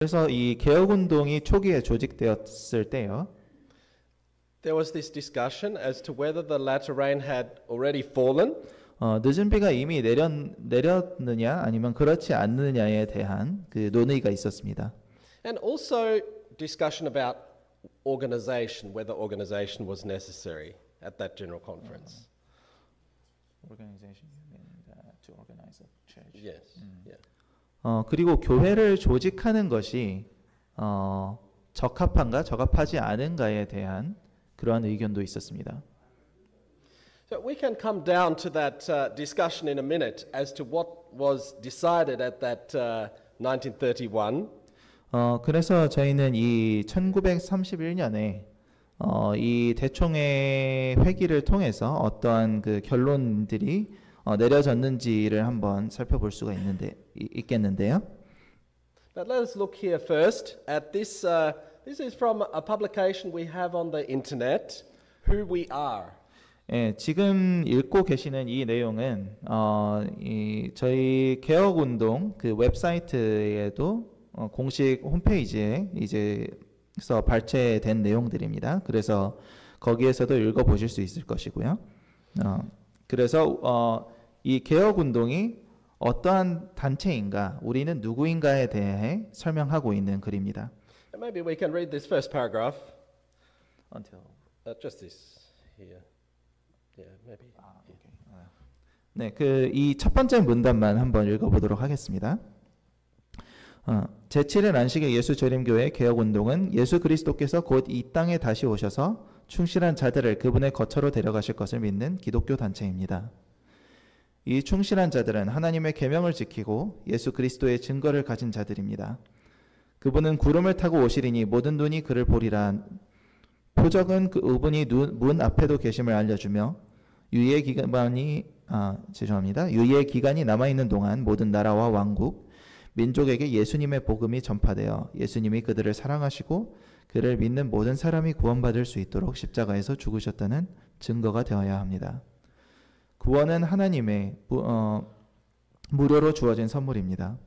그래서 이 개혁 운동이 초기에 조직되었을 때요. There was this discussion as to whether the latter rain had already fallen. 늦은 비가 이미 내렸느냐 아니면 그렇지 않느냐에 대한 그 논의가 있었습니다. And also discussion about organization, whether organization was necessary at that general conference. Organization to organize a church. Yes. Yeah. 그리고 교회를 조직하는 것이 적합한가 적합하지 않은가에 대한 그러한 의견도 있었습니다. So we can come down to that discussion in a minute as to what was decided at that 1931. 그래서 저희는 이 1931년에 이 대총회 회기를 통해서 어떠한 그 결론들이 내려졌는지를 한번 살펴볼 수가 있겠는데요. But let us look here first at this. This is from a publication we have on the internet, Who We Are. 예, 지금 읽고 계시는 이 내용은 저희 개혁운동 그 웹사이트에도 공식 홈페이지에 이제서 발췌된 내용들입니다. 그래서 거기에서도 읽어보실 수 있을 것이고요. 그래서 이 개혁운동이 어떠한 단체인가, 우리는 누구인가에 대해 설명하고 있는 글입니다. Maybe we can read this first paragraph. Until just this here. Yeah, maybe. Okay. 네, 그 이 첫 번째 문단만 한번 읽어보도록 하겠습니다. 제7일 안식일 예수 재림교회 개혁운동은 예수 그리스도께서 곧 이 땅에 다시 오셔서 충실한 자들을 그분의 거처로 데려가실 것을 믿는 기독교 단체입니다. 이 충실한 자들은 하나님의 계명을 지키고 예수 그리스도의 증거를 가진 자들입니다. 그분은 구름을 타고 오시리니 모든 눈이 그를 보리라. 표적은 그분이 문 앞에도 계심을 알려주며 유예 기간이 남아있는 동안 모든 나라와 왕국, 민족에게 예수님의 복음이 전파되어 예수님이 그들을 사랑하시고 그를 믿는 모든 사람이 구원받을 수 있도록 십자가에서 죽으셨다는 증거가 되어야 합니다. 구원은 하나님의 무료로 주어진 선물입니다.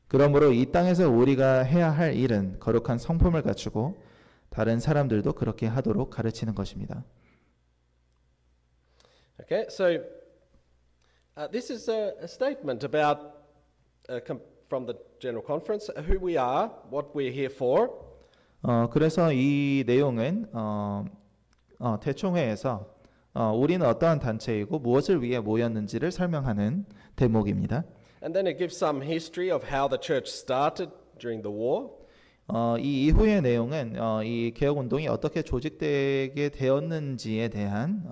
그러므로 이 땅에서 우리가 해야 할 일은 거룩한 성품을 갖추고 다른 사람들도 그렇게 하도록 가르치는 것입니다. Okay, so this is a statement about from the General Conference, who we are, what we're here for. 그래서 이 내용은 대총회에서 우리는 어떠한 단체이고 무엇을 위해 모였는지를 설명하는 대목입니다. And then it gives some history of how the church started during the war. 이 이후의 내용은 이 개혁 운동이 어떻게 조직되게 되었는지에 대한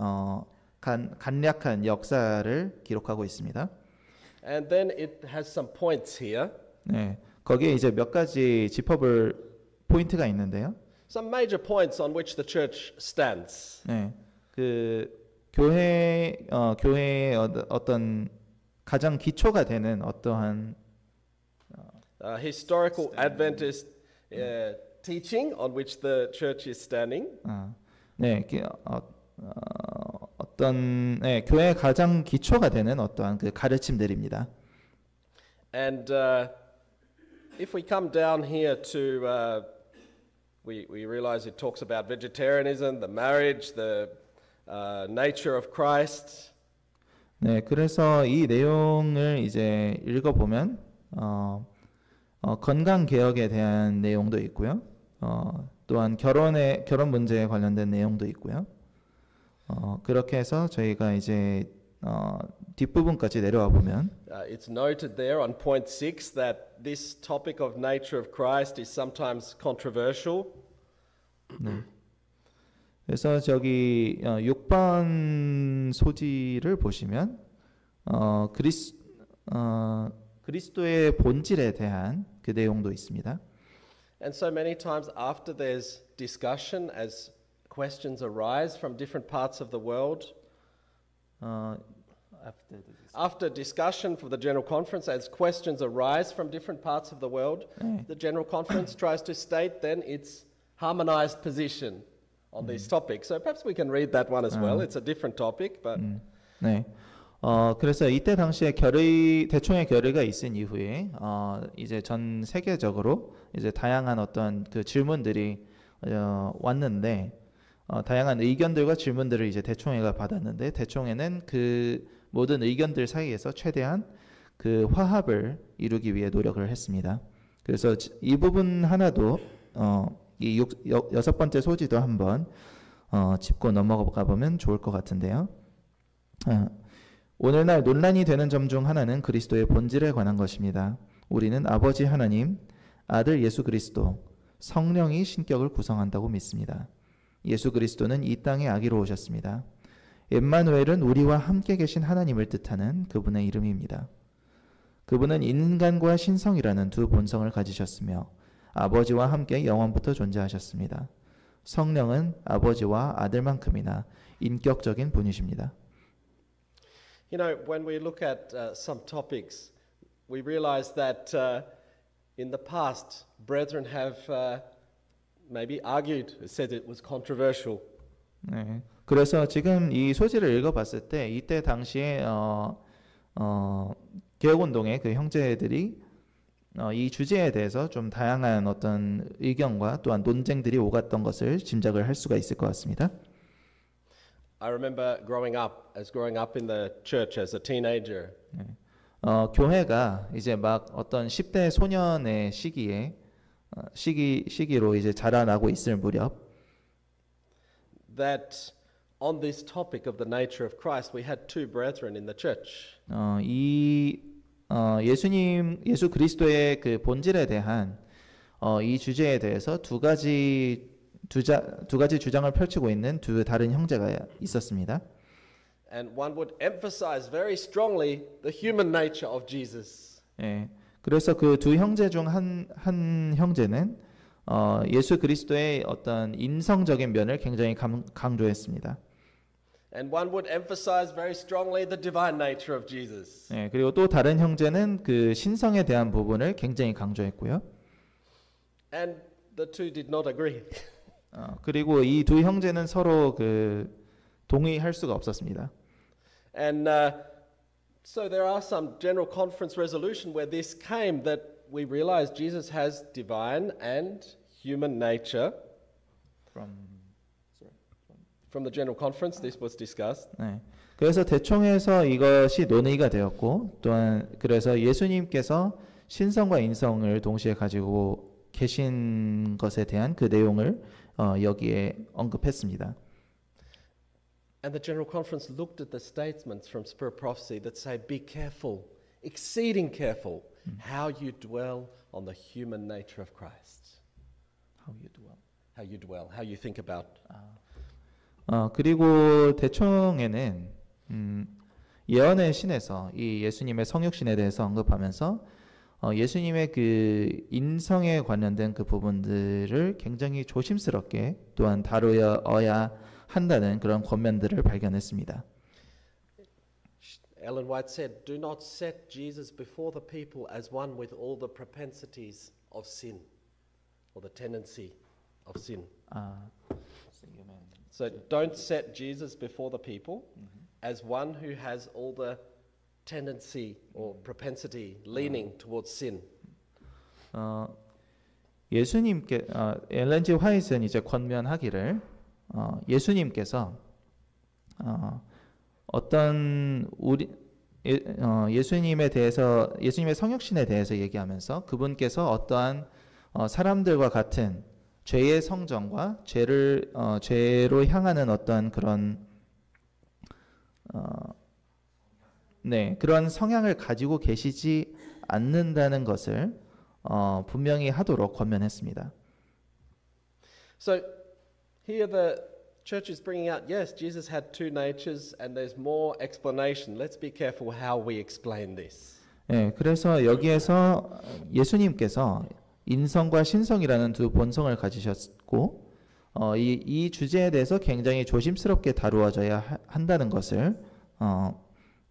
간략한 역사를 기록하고 있습니다. And then it has some points here. 네, 거기에 이제 몇 가지 짚어볼 포인트가 있는데요. Some major points on which the church stands. 네, 그 교회의 어떤 가장 기초가 되는 어떠한 historical Adventist teaching on which the church is standing. 네, 어떤 교회의 가장 기초가 되는 어떠한 그 가르침들입니다. And if we come down here to we realize it talks about vegetarianism, the marriage, the nature of Christ. 네, 그래서 이 내용을 이제 읽어보면 건강 개혁에 대한 내용도 있고요. 또한 결혼 문제에 관련된 내용도 있고요. 그렇게 해서 저희가 이제 뒷부분까지 내려와 보면 it's noted there on point 6 that this topic of nature of Christ is sometimes controversial. 네. 그래서 저기 6번 소지를 보시면 그리스도의 본질에 대한 그 내용도 있습니다. And so many times after there's discussion as questions arise from different parts of the world, after discussion for the General Conference as questions arise from different parts of the world, the General Conference tries to state then its harmonized position on these topics. So perhaps we can read that one as well. It's a different topic, but 네. 그래서 이때 당시에 대총회 결의가 있은 이후에 이제 전 세계적으로 이제 다양한 어떤 그 질문들이 왔는데 다양한 의견들과 질문들을 이제 대총회가 받았는데 대총회는 그 모든 의견들 사이에서 최대한 그 화합을 이루기 위해 노력을 했습니다. 그래서 이 부분 하나도 여섯 번째 소지도 한번 짚고 넘어가 보면 좋을 것 같은데요. 오늘날 논란이 되는 점 중 하나는 그리스도의 본질에 관한 것입니다. 우리는 아버지 하나님, 아들 예수 그리스도, 성령이 신격을 구성한다고 믿습니다. 예수 그리스도는 이 땅에 아기로 오셨습니다. 엠마누엘은 우리와 함께 계신 하나님을 뜻하는 그분의 이름입니다. 그분은 인간과 신성이라는 두 본성을 가지셨으며 아버지와 함께 영원부터 존재하셨습니다. 성령은 아버지와 아들만큼이나 인격적인 분이십니다. You know, when we look at some topics, we realize that in the past, brethren have maybe argued, said it was controversial. 네. 그래서 지금 이 소지를 읽어봤을 때 이때 당시에 개혁운동의 그 형제들이 이 주제에 대해서 좀 다양한 어떤 의견과 또한 논쟁들이 오갔던 것을 짐작을 할 수가 있을 것 같습니다. I remember growing up in the church as a teenager. 교회가 이제 막 어떤 10대 소년의 시기로 이제 자라나고 있을 무렵 That on this topic of the nature of Christ, we had two brethren in the church. 예수 그리스도의 그 본질에 대한 이 주제에 대해서 두 가지 주장을 펼치고 있는 두 다른 형제가 있었습니다. And one would emphasize very strongly the human nature of Jesus. 예, 그래서 그 두 형제 중 한 형제는 예수 그리스도의 어떤 인성적인 면을 굉장히 강조했습니다. And one would emphasize very strongly the divine nature of Jesus. 예, 그리고 또 다른 형제는 그 신성에 대한 부분을 굉장히 강조했고요. And the two did not agree. 그리고 이 두 형제는 서로 그 동의할 수가 없었습니다. And so there are some general conference resolution where this came that we realize Jesus has divine and human nature. From the general conference, this was discussed. 네. 그래서 대총에서 이것이 논의가 되었고 또한 그래서 예수님께서 신성과 인성을 동시에 가지고 계신 것에 대한 그 내용을 여기에 언급했습니다. And the general conference looked at the statements from Spirit Prophecy that say, be careful, exceeding careful, how you dwell on the human nature of Christ. How you dwell. How you dwell, how you think about. 그리고 대총에는 예언의 신에서 이 예수님의 성육신에 대해서 언급하면서 예수님의 그 인성에 관련된 그 부분들을 굉장히 조심스럽게 또한 다루어야 한다는 그런 권면들을 발견했습니다. Ellen White said, "Do not set Jesus before the people as one with all the propensities of sin, or the tendency of sin." So don't set Jesus before the people as one who has all the tendency or propensity leaning towards sin. 예수님께 엘렌 G. 화이트는 이제 권면하기를 예수님께서 어떤 예수님에 대해서 예수님의 성육신에 대해서 얘기하면서 그분께서 어떠한 사람들과 같은 죄의 성정과 죄로 향하는 어떤 그런 그런 성향을 가지고 계시지 않는다는 것을 분명히 하도록 권면했습니다. So here the church is bringing out, yes, Jesus had two natures and there's more explanation. Let's be careful how we explain this. 그래서 여기에서 예수님께서 인성과 신성이라는 두 본성을 가지셨고 이 주제에 대해서 굉장히 조심스럽게 다루어져야 한다는 것을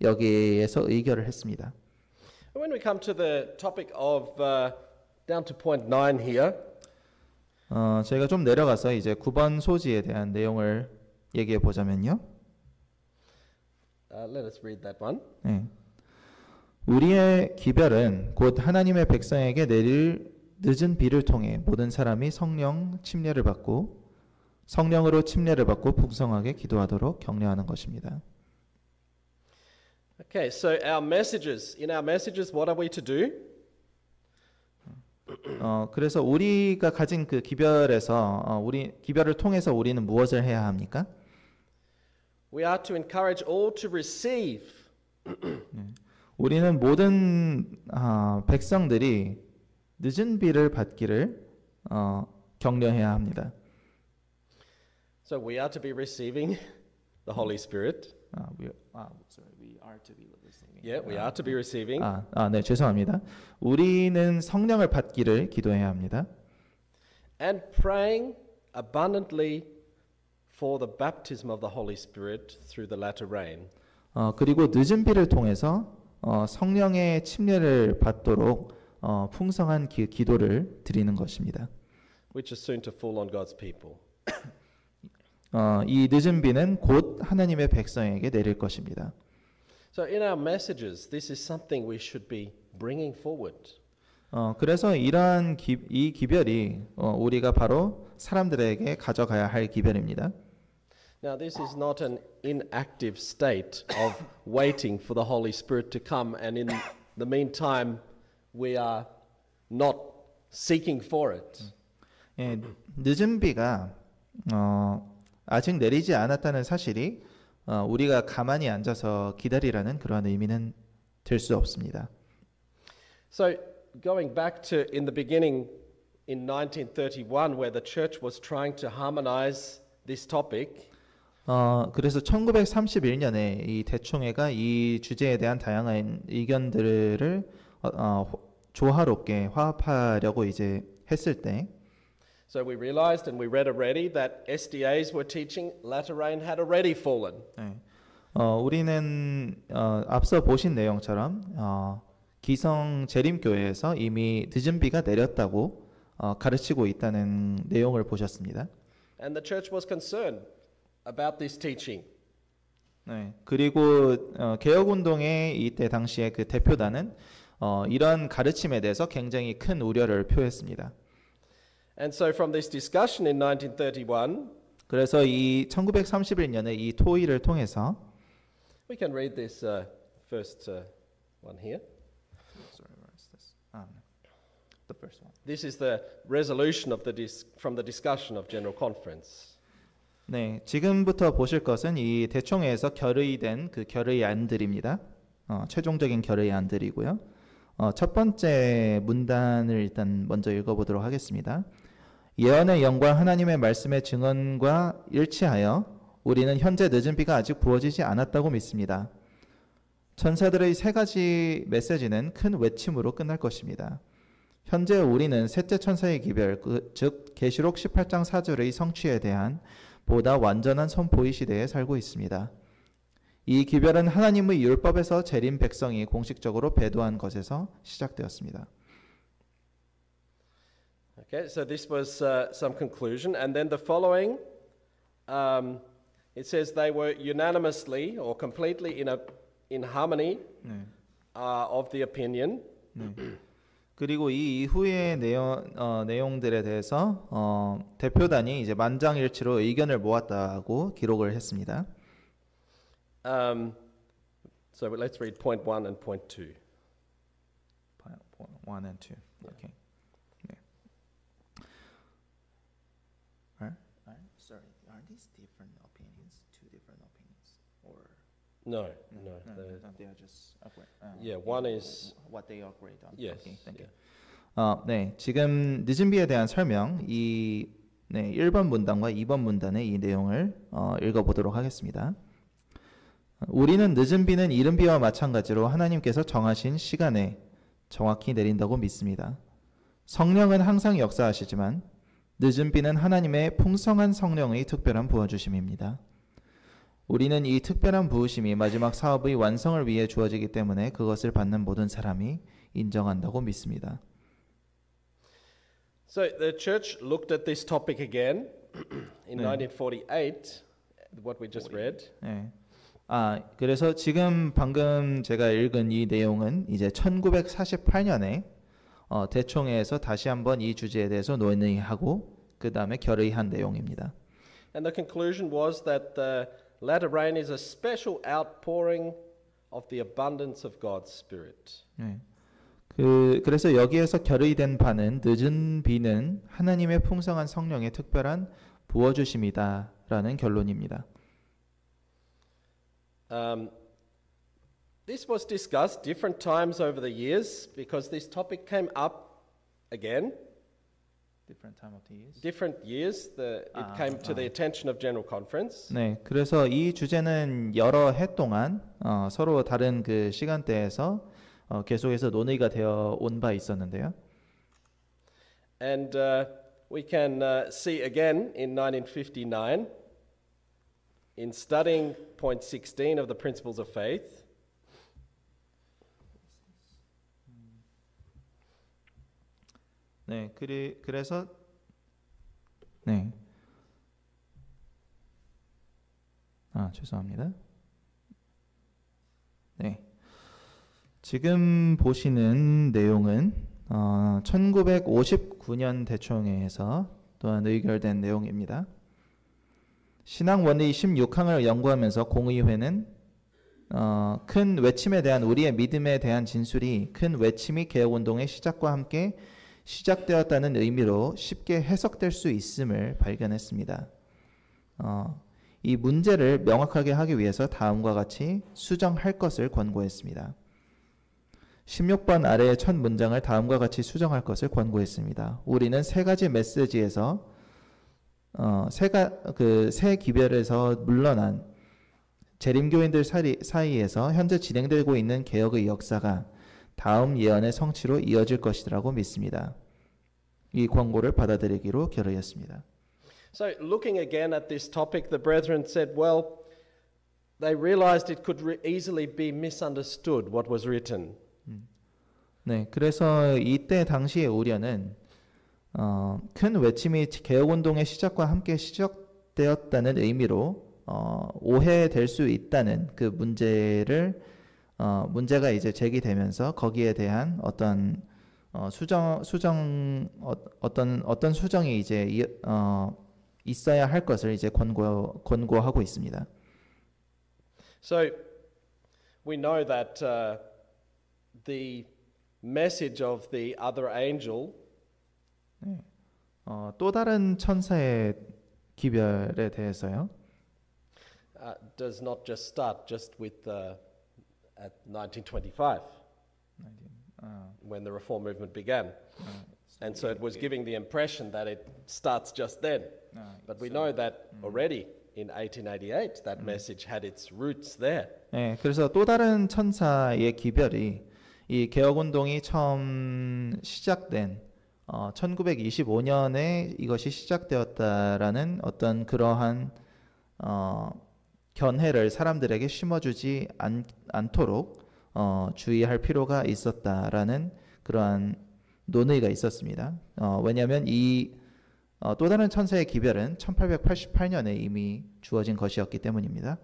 여기에서 의결을 했습니다. When we come to the topic of down to point 9 here, 제가 좀 내려가서 이제 9번 소지에 대한 내용을 얘기해 보자면요. Let us read that one. 네. 우리의 기별은 곧 하나님의 백성에게 내릴 늦은 비를 통해 모든 사람이 성령으로 침례를 받고 풍성하게 기도하도록 격려하는 것입니다. Okay, so in our messages, what are we to do? 그래서 우리가 가진 그 기별에서 우리 기별을 통해서 우리는 무엇을 해야 합니까? We are to encourage all to receive. 우리는 모든 백성들이 늦은 비를 받기를 격려해야 합니다. So we are to be receiving the Holy Spirit. We are to be receiving. Yeah, we are to be receiving. 네, 죄송합니다. 우리는 성령을 받기를 기도해야 합니다. And praying abundantly for the baptism of the Holy Spirit through the latter rain. 그리고 늦은 비를 통해서 성령의 침례를 받도록 풍성한 기도를 드리는 것입니다. Which is soon to fall on God's people. 이 늦은 비는 곧 하나님의 백성에게 내릴 것입니다. So in our messages, this is something we should be bringing forward. 그래서 이러한 이 기별이 우리가 바로 사람들에게 가져가야 할 기별입니다. Now, this is not an inactive state of waiting for the Holy Spirit to come, and in the meantime, we are not seeking for it. 예, 늦은 비가 아직 내리지 않았다는 사실이 우리가 가만히 앉아서 기다리라는 그러한 의미는 될 수 없습니다. So, going back to in the beginning in 1931, where the church was trying to harmonize this topic. 그래서 1931년에 이 대총회가 이 주제에 대한 다양한 의견들을 조화롭게 화합하려고 이제 했을 때 So we realized and we read already that SDAs were teaching latter rain had already fallen. 우리는 앞서 보신 내용처럼 기성 재림교회에서 이미 늦은 비가 내렸다고 가르치고 있다는 내용을 보셨습니다. And the church was concerned about this teaching. 네, 그리고 개혁운동의 이때 당시에 그 대표단은 이런 가르침에 대해서 굉장히 큰 우려를 표했습니다. And so from this discussion in 1931, 그래서 이 1931년에 이 토의를 통해서 we can read this first one here. Sorry, where is this? The first one. This is the resolution of from the discussion of General Conference. 네, 지금부터 보실 것은 이 대총회에서 결의된 그 결의 안들입니다. 최종적인 결의 안들이고요. 첫 번째 문단을 일단 먼저 읽어보도록 하겠습니다. 예언의 영과 하나님의 말씀의 증언과 일치하여 우리는 현재 늦은 비가 아직 부어지지 않았다고 믿습니다. 천사들의 세 가지 메시지는 큰 외침으로 끝날 것입니다. 현재 우리는 셋째 천사의 기별, 즉 계시록 18장 4절의 성취에 대한 보다 완전한 선포의 시대에 살고 있습니다. 이 기별은 하나님의 율법에서 재림 백성이 공식적으로 배도한 것에서 시작되었습니다. Okay, so this was some conclusion, and then the following, it says they were unanimously or completely in harmony of the opinion. 그리고 이 이후의 내용들에 대해서 대표단이 이제 만장일치로 의견을 모았다고 기록을 했습니다. So let's read point 1 and point 2. Point 1 and 2. Okay. 네. Sorry, are these different opinions? Two different opinions, or No. they are just Yeah, one is what they agreed on. yes. Okay, thank you. Yeah. 네, 지금 늦은 비에 대한 설명 이 1번 문단과 2번 문단의 이 내용을 읽어보도록 하겠습니다. 우리는 늦은 비는 이른 비와 마찬가지로 하나님께서 정하신 시간에 정확히 내린다고 믿습니다. 성령은 항상 역사하시지만 늦은 비는 하나님의 풍성한 성령의 특별한 부어주심입니다. 우리는 이 특별한 부으심이 마지막 사업의 완성을 위해 주어지기 때문에 그것을 받는 모든 사람이 인정한다고 믿습니다. So the church looked at this topic again in 네. 1948, what we just read. 네. 그래서 지금 방금 제가 읽은 이 내용은 이제 1948년에 대총회에서 다시 한번 이 주제에 대해서 논의하고 그 다음에 결의한 내용입니다. And the conclusion was that the latter rain is a special outpouring of the abundance of God's Spirit. 네. 그래서 여기에서 결의된 바는 늦은 비는 하나님의 풍성한 성령의 특별한 부어주심이다라는 결론입니다. This was discussed different times over the years because this topic came up again. Different time of the years. Different years, it came to the attention of General Conference. 네, 그래서 이 주제는 여러 해 동안 서로 다른 그 시간대에서 계속해서 논의가 되어 온 바 있었는데요. And we can see again in 1959, in studying point 16 of the Principles of Faith, 네, 그래서 네. 죄송합니다. 네. 지금 보시는 내용은 1959년 대총회에서 또한 의결된 내용입니다. 신앙 원리 16항을 연구하면서 공의회는 큰 외침에 대한 우리의 믿음에 대한 진술이 큰 외침이 개혁운동의 시작과 함께 시작되었다는 의미로 쉽게 해석될 수 있음을 발견했습니다. 이 문제를 명확하게 하기 위해서 다음과 같이 수정할 것을 권고했습니다. 16번 아래의 첫 문장을 다음과 같이 수정할 것을 권고했습니다. 우리는 세 가지 메시지에서 세 기별에서 물러난 재림교인들 사이에서 현재 진행되고 있는 개혁의 역사가 다음 예언의 성취로 이어질 것이라고 믿습니다. 이 권고를 받아들이기로 결의했습니다. So looking again at this topic, the brethren said, well, they realized it could easily be misunderstood what was written. 네, 그래서 이때 당시의 우려는 큰 외침이 개혁운동의 시작과 함께 시작되었다는 의미로 오해될 수 있다는 그 문제가 이제 제기되면서 거기에 대한 어떤 어떤 수정이 이제 있어야 할 것을 이제 권고하고 있습니다. So we know that the message of the other angel 또 다른 천사의 기별에 대해서요. Does not just start just with at 1925 when the reform movement began. And so it was giving the impression that it starts just then. But we know that already in 1888 that message had its roots there. 네, 그래서 또 다른 천사의 기별이 이 개혁운동이 처음 시작된 1925년에 이것이 시작되었다라는 어떤 그러한 견해를 사람들에게 심어주지 않도록 주의할 필요가 있었다라는 그러한 논의가 있었습니다. 왜냐하면 이 또 다른 천사의 기별은 1888년에 이미 주어진 것이었기 때문입니다.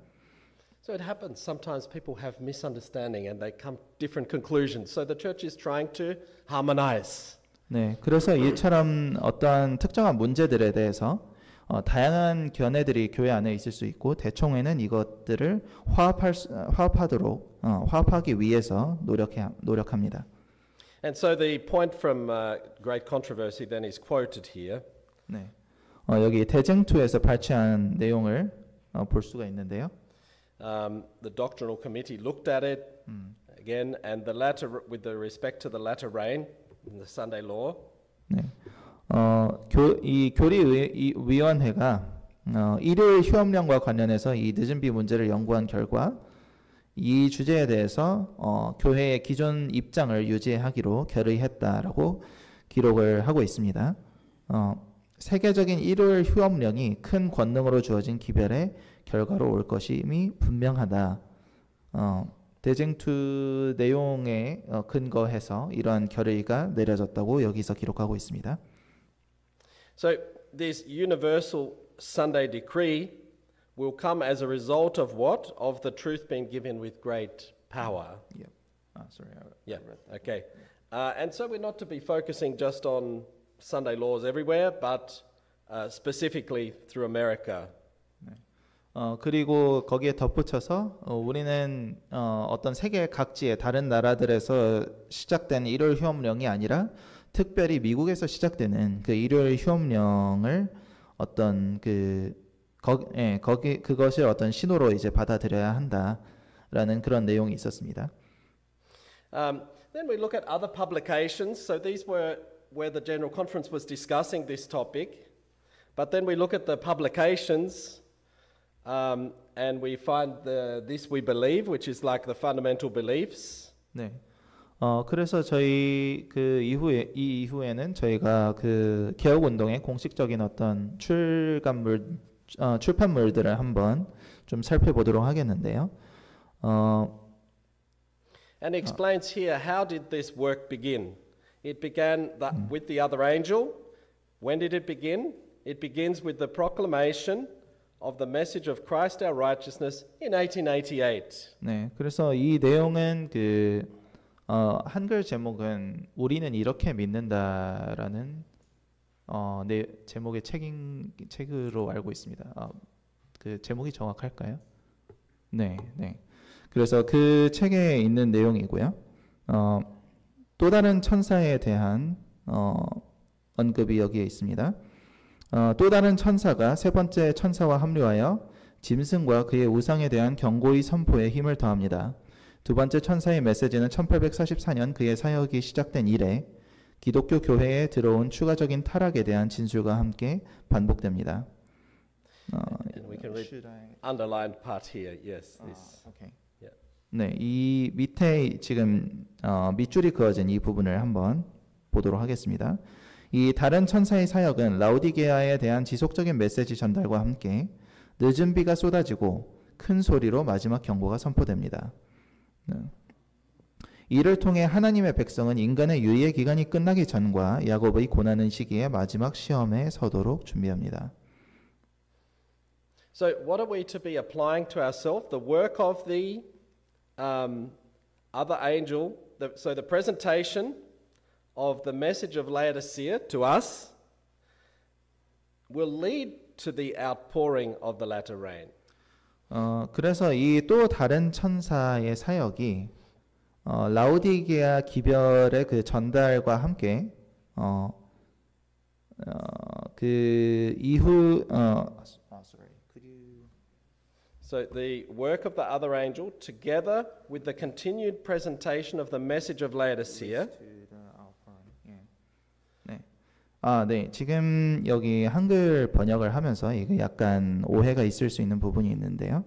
So it happens. Sometimes people have misunderstanding and they come to different conclusions. So the church is trying to harmonize. 네, 그래서 이처럼 어떠한 특정한 문제들에 대해서 다양한 견해들이 교회 안에 있을 수 있고 대총회는 이것들을 화합하기 위해서 노력합니다. And so the point from great controversy then is quoted here. 네, 여기 대쟁투에서 발췌한 내용을 볼 수가 있는데요. The doctrinal committee looked at it again, and the latter, with the respect to the latter rain in the Sunday law. 네, 이 교리위원회가 일요일 휴업령과 관련해서 이 늦은 비 문제를 연구한 결과 이 주제에 대해서 교회의 기존 입장을 유지하기로 결의했다라고 기록을 하고 있습니다. 세계적인 일요일 휴업령이 큰 권능으로 주어진 기별의 결과로 올 것임이 분명하다. 대쟁투 내용에 근거해서 이러한 결의가 내려졌다고 여기서 기록하고 있습니다. So this universal Sunday decree will come as a result of what? Of the truth being given with great power. Yep. Sorry. Yeah, okay. And so we're not to be focusing just on Sunday laws everywhere, but specifically through America. 그리고 거기에 덧붙여서 우리는 어떤 세계 각지의 다른 나라들에서 시작된 일요일 휴업령이 아니라 특별히 미국에서 시작되는 그 일요일 휴업령을 어떤 그것을 어떤 신호로 이제 받아들여야 한다라는 그런 내용이 있었습니다. Then we look at other publications. So these were where the General Conference was discussing this topic. But then we look at the publications and we find this we believe, which is like the fundamental beliefs. 네. 그래서 저희 이 이후에는 저희가 그 개혁 운동의 공식적인 어떤 출판물들을 한번 좀 살펴보도록 하겠는데요. And he explains here, how did this work begin? It began with the other angel. When did it begin? It begins with the proclamation of the message of Christ our righteousness in 1888. 네, 그래서 이 내용은 한글 제목은 우리는 이렇게 믿는다라는 제목의 책으로 알고 있습니다. 그 제목이 정확할까요? 네. 그래서 그 책에 있는 내용이고요. 또 다른 천사에 대한 언급이 여기에 있습니다. 또 다른 천사가 세 번째 천사와 합류하여 짐승과 그의 우상에 대한 경고의 선포에 힘을 더합니다. 두 번째 천사의 메시지는 1844년 그의 사역이 시작된 이래 기독교 교회에 들어온 추가적인 타락에 대한 진술과 함께 반복됩니다. And we can read underlined part here. Yes. This. Okay. Yeah. 네, 이 밑에 지금 밑줄이 그어진 이 부분을 한번 보도록 하겠습니다. 이 다른 천사의 사역은 라오디게아에 대한 지속적인 메시지 전달과 함께 늦은 비가 쏟아지고 큰 소리로 마지막 경고가 선포됩니다. 이를 통해 하나님의 백성은 인간의 유예 기간이 끝나기 전과 야곱의 고난의 시기에 마지막 시험에 서도록 준비합니다. So what are we to be applying to ourselves? The work of the other angel, so the presentation of the message of Laodicea to us will lead to the outpouring of the latter rain. 그래서 이 또 다른 천사의 사역이 라오디게아 기별의 그 전달과 함께 그 이후 So the work of the other angel, together with the continued presentation of the message of Laodicea, 네. 지금 여기 한글 번역을 하면서 이게 약간 오해가 있을 수 있는 부분이 있는데요.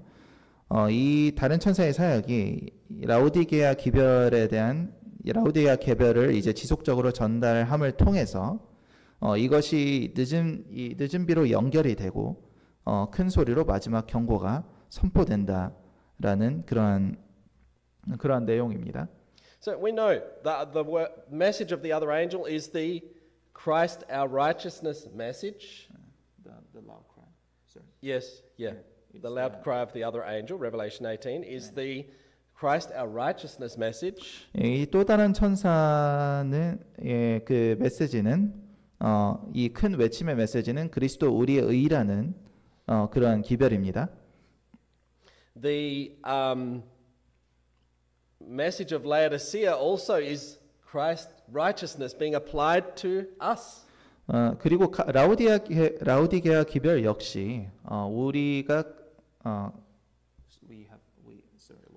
이 다른 천사의 사역이 라오디게아 개별을 이제 지속적으로 전달함을 통해서 이것이 늦은 비로 연결이 되고 큰 소리로 마지막 경고가 선포된다라는 그러한 내용입니다. So we know that the message of the other angel is the Christ our righteousness message. The loud cry. Sorry. Yes, yeah. The loud cry of the other angel, Revelation 18, is the Christ our righteousness message. 이 또 다른 천사는 그 메시지는 이 큰 외침의 메시지는 그리스도 우리의 의라는 그러한 기별입니다. The message of Laodicea also is Christ righteousness being applied to us. 그리고 라오디게아 기별 역시 우리가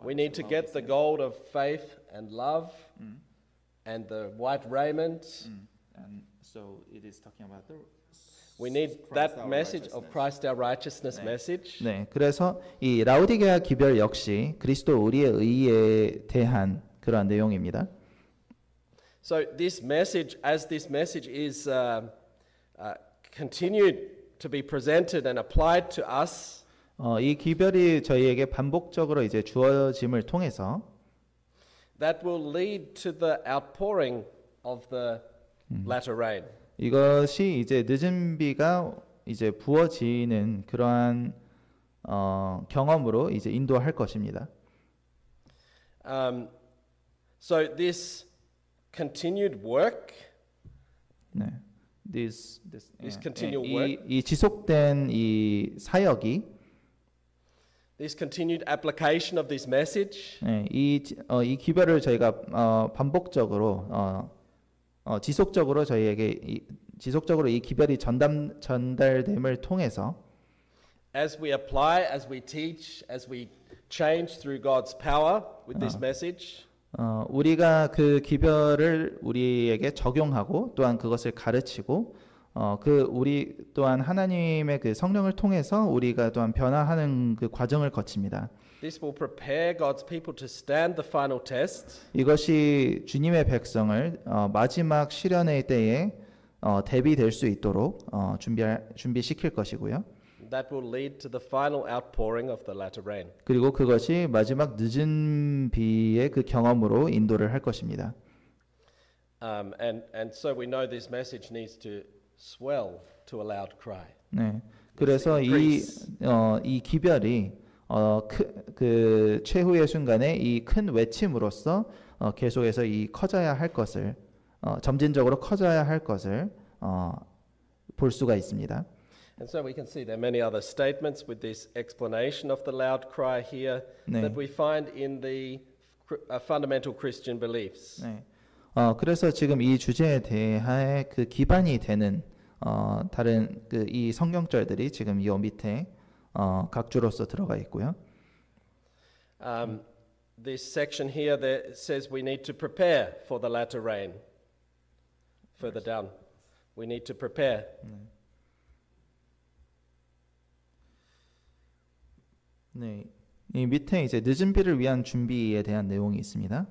we need to get the gold of faith and love and the white raiment. And so it is talking about the We need that message of Christ our righteousness message. 네, 그래서 이 라오디게아 기별 역시 그리스도 우리의 의에 대한 그러한 내용입니다. So this message, as this message is continued to be presented and applied to us, 이 기별이 저희에게 반복적으로 이제 주어짐을 통해서 that will lead to the outpouring of the latter rain. 이것이 이제 늦은 비가 이제 부어지는 그러한 경험으로 이제 인도할 것입니다. So this continued work, 네. This continual 이, work, 이 지속된 이 사역이 this continued application of this message 이 기별을 저희가 반복적으로 지속적으로 저희에게 지속적으로 이 기별이 전달됨을 통해서 as we apply, as we teach, as we change through God's power with this message, 우리가 그 기별을 우리에게 적용하고 또한 그것을 가르치고 우리 또한 하나님의 그 성령을 통해서 우리가 또한 변화하는 그 과정을 거칩니다. this will prepare God's people to stand the final test. 이것이 주님의 백성을 마지막 시련의 때에 대비될 수 있도록 준비시킬 것이고요. That will lead to the final outpouring of the latter rain. 그리고 그것이 마지막 늦은 비의 그 경험으로 인도를 할 것입니다. And so we know this message needs to swell to a loud cry. 네. 그래서 이 기별이 그 최후의 순간에 이 큰 외침으로써 계속해서 이 커져야 할 것을 점진적으로 커져야 할 것을 볼 수가 있습니다. And so we can see there are many other statements with this explanation of the loud cry here that we find in the fundamental Christian beliefs. 네. 그래서 지금 이 주제에 대해 그 기반이 되는 다른 이 성경절들이 지금 이 밑에 각 주로서 들어가 있고요. This section here that says we need to prepare for the latter rain. Further down, we need to prepare. 네, 이 밑에 이제 늦은 비를 위한 준비에 대한 내용이 있습니다.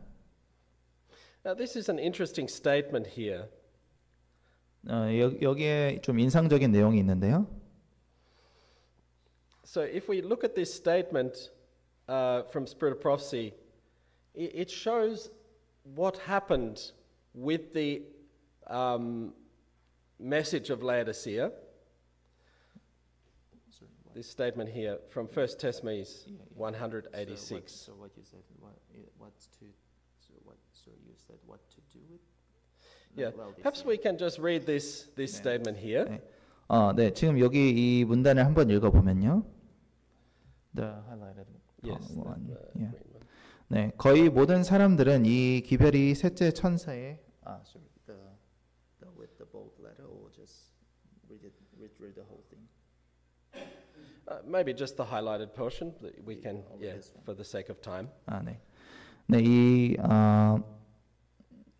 Now, this is an interesting statement here. 여기에 좀 인상적인 내용이 있는데요. So, if we look at this statement from Spirit of Prophecy, it shows what happened with the message of Laodicea. This statement here from 1 Thessalonians 186. So what you said, so you said what to do with? Yeah, perhaps we can just read this statement here. 네, 지금 여기 이 문단을 한번 읽어보면요. The highlighted one. Yeah. 네, 거의 모든 사람들은 이 기별이 셋째 천사의 sorry, the with the bold letter or just read the whole thing. Maybe just the highlighted portion that we can, for the sake of time. 네. 네,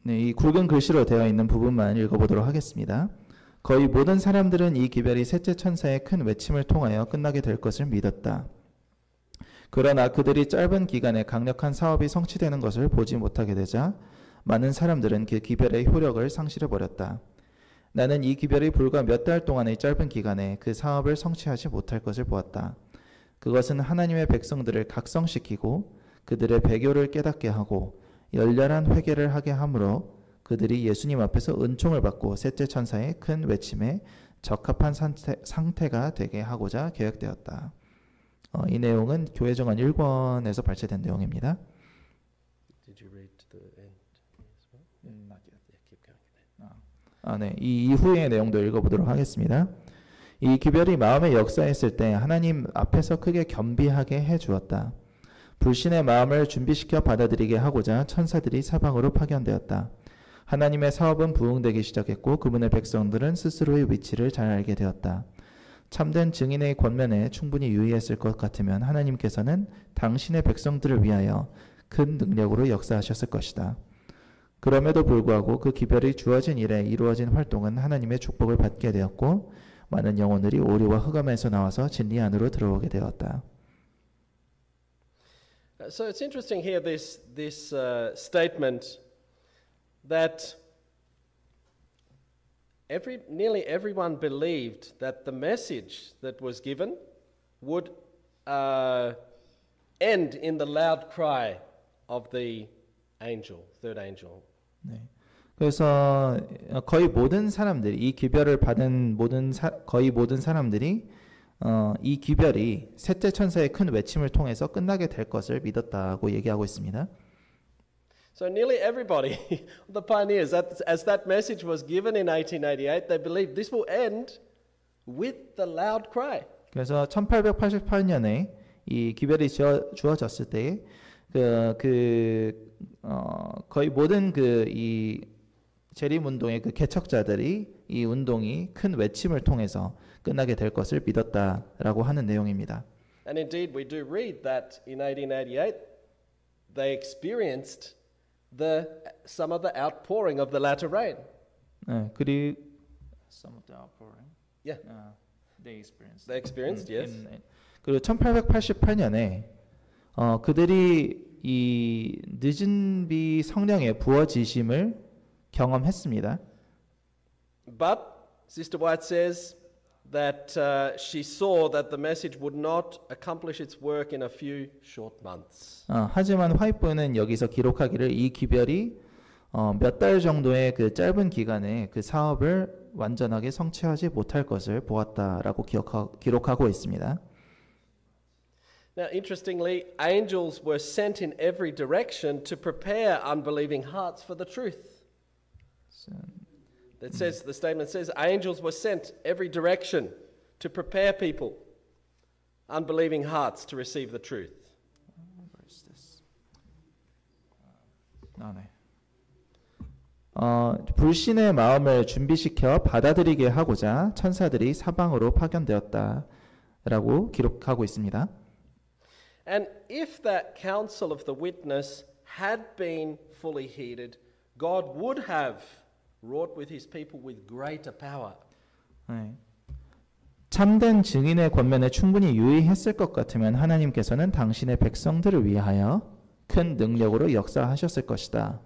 이 굵은 글씨로 되어 있는 부분만 읽어보도록 하겠습니다. 거의 모든 사람들은 이 기별이 셋째 천사의 큰 외침을 통하여 끝나게 될 것을 믿었다. 그러나 그들이 짧은 기간에 강력한 사업이 성취되는 것을 보지 못하게 되자 많은 사람들은 그 기별의 효력을 상실해버렸다. 나는 이 기별이 불과 몇 달 동안의 짧은 기간에 그 사업을 성취하지 못할 것을 보았다. 그것은 하나님의 백성들을 각성시키고 그들의 배교를 깨닫게 하고 열렬한 회개를 하게 하므로 그들이 예수님 앞에서 은총을 받고 셋째 천사의 큰 외침에 적합한 상태가 되게 하고자 계획되었다. 이 내용은 교회정언 1권에서 발췌된 내용입니다. Did you read to the end as well? Not yet. Yeah, keep going. 네, 이 이후의 내용도 읽어보도록 하겠습니다. 이 기별이 마음에 역사했을 때 하나님 앞에서 크게 겸비하게 해주었다. 불신의 마음을 준비시켜 받아들이게 하고자 천사들이 사방으로 파견되었다. 하나님의 사업은 부흥되기 시작했고 그분의 백성들은 스스로의 위치를 잘 알게 되었다. 참된 증인의 권면에 충분히 유의했을 것 같으면 하나님께서는 당신의 백성들을 위하여 큰 능력으로 역사하셨을 것이다. 그럼에도 불구하고 그 기별이 주어진 일에 이루어진 활동은 하나님의 축복을 받게 되었고 많은 영혼들이 오류와 흑암에서 나와서 진리 안으로 들어오게 되었다. So it's interesting here this statement that nearly everyone believed that the message that was given would end in the loud cry of the angel, third angel. 네. 그래서 거의 모든 사람들이 이 기별을 받은 거의 모든 사람들이 이 귀별이 셋째 천사의 큰 외침을 통해서 끝나게 될 것을 믿었다고 얘기하고 있습니다. So nearly everybody, the pioneers, as that message was given in 1888, they believed this will end with the loud cry. 그래서 1888년에 이 귀별이 주어졌을 때 거의 모든 이 재림 운동의 그 개척자들이 이 운동이 큰 외침을 통해서 끝나게 될 것을 믿었다라고 하는 내용입니다. And indeed, we do read that in 1888 they experienced some of the outpouring of the latter rain. 네, 그리고 some of the outpouring. Yeah. They experienced. They experienced, yes. 그리고 1888년에 그들이 이 늦은 비 성령의 부어지심을 경험했습니다. But Sister White says that she saw that the message would not accomplish its work in a few short months. 하지만 화이트는 여기서 기록하기를 이 기별이 몇 달 정도의 그 짧은 기간에 그 사업을 완전하게 성취하지 못할 것을 보았다라고 기록하고 있습니다. Now, interestingly, angels were sent in every direction to prepare unbelieving hearts for the truth. The statement says, angels were sent every direction to prepare people, unbelieving hearts, to receive the truth. 불신의 마음을 준비시켜 받아들이게 하고자 천사들이 사방으로 파견되었다라고 기록하고 있습니다. And if that counsel of the witness had been fully heeded, God would have wrought with his people with greater power. 네. 참된 증인의 권면에 충분히 유의했을 것 같으면 하나님께서는 당신의 백성들을 위하여 큰 능력으로 역사하셨을 것이다.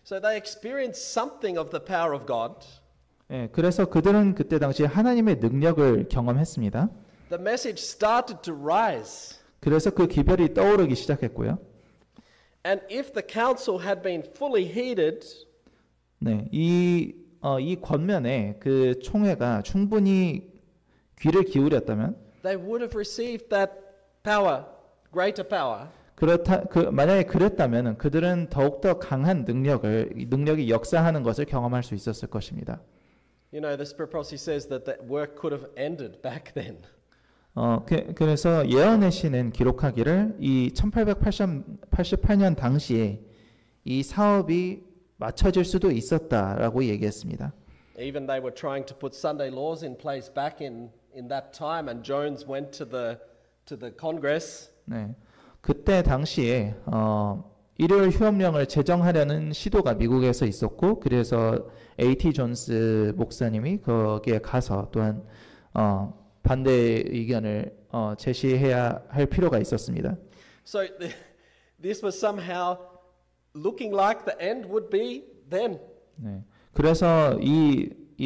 So they experienced something of the power of God. 네, 그래서 그들은 그때 당시 하나님의 능력을 경험했습니다. The message started to rise. 그래서 그 기별이 떠오르기 시작했고요. And if the counsel had been fully heeded, 네, 이 권면에 그 총회가 충분히 귀를 기울였다면, they would have received that power, greater power. 만약에 그랬다면 그들은 더욱더 강한 능력이 역사하는 것을 경험할 수 있었을 것입니다. You know, the Spirit Prophecy says that that work could have ended back then. 그래서 예언의 시는 기록하기를 이 1888년 당시에 이 사업이 맞춰질 수도 있었다라고 얘기했습니다. Even they were trying to put Sunday laws in place back in that time, and Jones went to the Congress. 네, 그때 당시에 일요일 휴업령을 제정하려는 시도가 미국에서 있었고, 그래서 A.T. 존스 목사님이 거기에 가서 또한 반대 의견을 제시해야 할 필요가 있었습니다. So this was somehow looking like the end would be then. 네, 그래서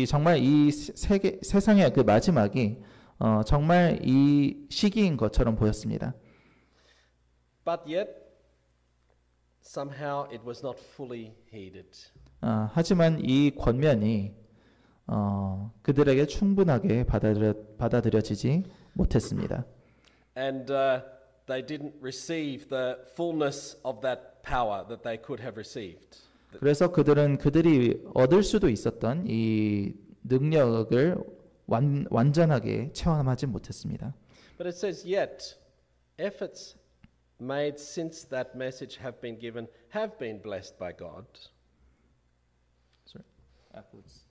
정말 이 세상의 그 마지막이 정말 이 시기인 것처럼 보였습니다. But yet, somehow it was not fully heeded. 하지만 이 권면이 그들에게 충분하게 받아들여지지 못했습니다. And they didn't receive the fullness of that power that they could have received. 그래서 그들이 얻을 수도 있었던 이 능력을 완전하게 체험하지 못했습니다. But it says, yet efforts made since that message have been given have been blessed by God. Sorry. Efforts.